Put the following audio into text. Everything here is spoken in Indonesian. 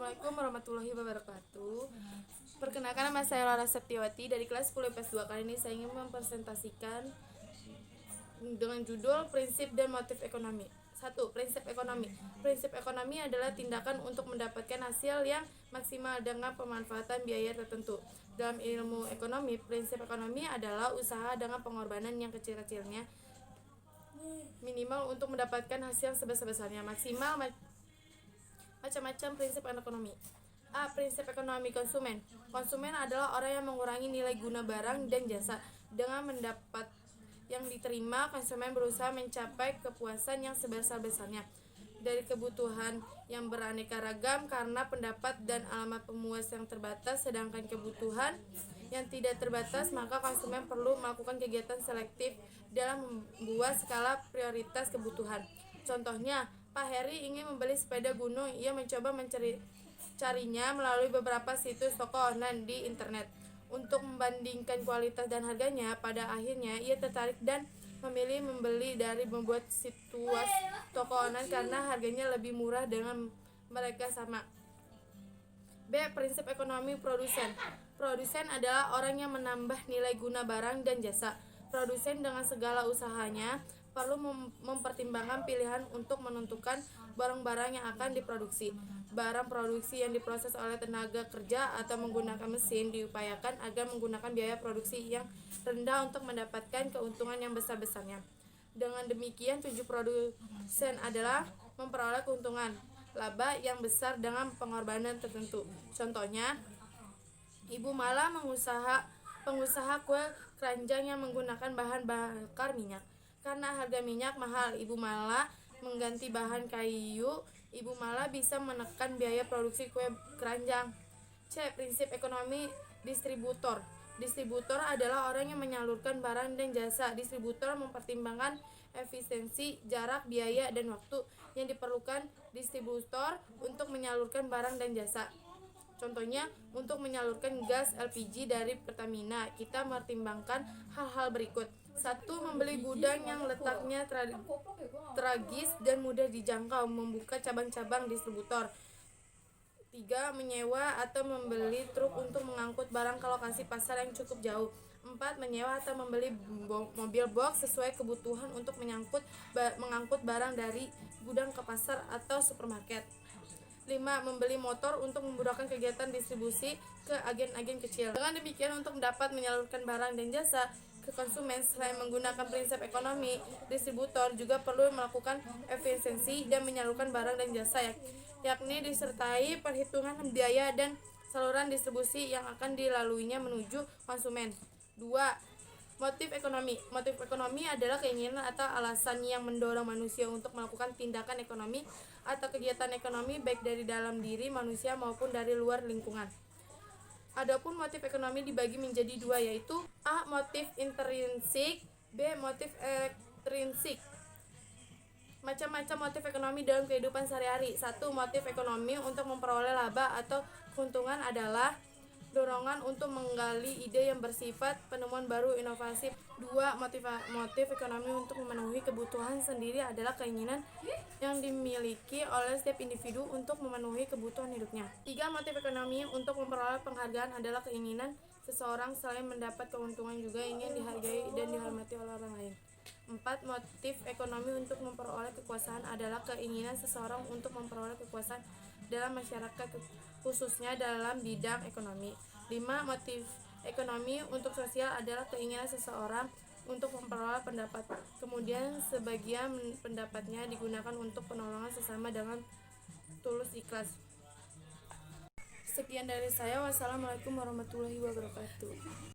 Assalamualaikum warahmatullahi wabarakatuh. Perkenalkan, nama saya Lara Septiawati dari kelas 10 IPS 2. Kali ini saya ingin mempresentasikan dengan judul Prinsip dan Motif Ekonomi. 1. Prinsip ekonomi. Prinsip ekonomi adalah tindakan untuk mendapatkan hasil yang maksimal dengan pemanfaatan biaya tertentu. Dalam ilmu ekonomi, prinsip ekonomi adalah usaha dengan pengorbanan yang kecil-kecilnya minimal untuk mendapatkan hasil sebesar-besarnya maksimal. Macam-macam prinsip ekonomi. A. Prinsip ekonomi konsumen. Konsumen adalah orang yang mengurangi nilai guna barang dan jasa. Dengan mendapat yang diterima, konsumen berusaha mencapai kepuasan yang sebesar-besarnya dari kebutuhan yang beraneka ragam karena pendapat dan alamat pemuas yang terbatas, sedangkan kebutuhan yang tidak terbatas, maka konsumen perlu melakukan kegiatan selektif dalam membuat skala prioritas kebutuhan. Contohnya, Pak Heri ingin membeli sepeda gunung. Ia mencoba mencarinya melalui beberapa situs toko online di internet. Untuk membandingkan kualitas dan harganya, pada akhirnya ia tertarik dan memilih membeli dari membuat situs toko online karena harganya lebih murah dengan mereka sama. B. Prinsip ekonomi produsen. Produsen adalah orang yang menambah nilai guna barang dan jasa. Produsen dengan segala usahanya perlu mempertimbangkan pilihan untuk menentukan barang-barang yang akan diproduksi. Barang produksi yang diproses oleh tenaga kerja atau menggunakan mesin diupayakan agar menggunakan biaya produksi yang rendah untuk mendapatkan keuntungan yang besar-besarnya. Dengan demikian, tujuan produsen adalah memperoleh keuntungan laba yang besar dengan pengorbanan tertentu. Contohnya, Ibu Mala pengusaha kue keranjang yang menggunakan bahan bakar minyak. Karena harga minyak mahal, Ibu Mala mengganti bahan kayu. Ibu Mala bisa menekan biaya produksi kue keranjang. C. Prinsip ekonomi distributor. Distributor adalah orang yang menyalurkan barang dan jasa. Distributor mempertimbangkan efisiensi, jarak, biaya, dan waktu yang diperlukan distributor untuk menyalurkan barang dan jasa. Contohnya, untuk menyalurkan gas LPG dari Pertamina, kita mempertimbangkan hal-hal berikut. 1. Membeli gudang yang letaknya tragis dan mudah dijangkau, membuka cabang-cabang distributor. 3. Menyewa atau membeli truk untuk mengangkut barang ke lokasi pasar yang cukup jauh. 4. Menyewa atau membeli mobil box sesuai kebutuhan untuk mengangkut barang dari gudang ke pasar atau supermarket. 5. Membeli motor untuk memudahkan kegiatan distribusi ke agen-agen kecil. Dengan demikian, untuk dapat menyalurkan barang dan jasa ke konsumen, selain menggunakan prinsip ekonomi, distributor juga perlu melakukan efisiensi dan menyalurkan barang dan jasa, yakni disertai perhitungan biaya dan saluran distribusi yang akan dilaluinya menuju konsumen. 2. Motif ekonomi. Motif ekonomi adalah keinginan atau alasan yang mendorong manusia untuk melakukan tindakan ekonomi atau kegiatan ekonomi baik dari dalam diri manusia maupun dari luar lingkungan. Adapun motif ekonomi dibagi menjadi dua, yaitu A. Motif intrinsik, B. Motif ekstrinsik. Macam-macam motif ekonomi dalam kehidupan sehari-hari. 1. Motif ekonomi untuk memperoleh laba atau keuntungan adalah dorongan untuk menggali ide yang bersifat penemuan baru, inovasi. 2. Motif ekonomi untuk memenuhi kebutuhan sendiri adalah keinginan yang dimiliki oleh setiap individu untuk memenuhi kebutuhan hidupnya. 3. Motif ekonomi untuk memperoleh penghargaan adalah keinginan seseorang selain mendapat keuntungan juga ingin dihargai dan dihormati oleh orang lain. 4. Motif ekonomi untuk memperoleh kekuasaan adalah keinginan seseorang untuk memperoleh kekuasaan dalam masyarakat, khususnya dalam bidang ekonomi. 5. Motif ekonomi untuk sosial adalah keinginan seseorang untuk memperoleh pendapat, kemudian sebagian pendapatnya digunakan untuk penolongan sesama dengan tulus ikhlas. Sekian dari saya. Wassalamualaikum warahmatullahi wabarakatuh.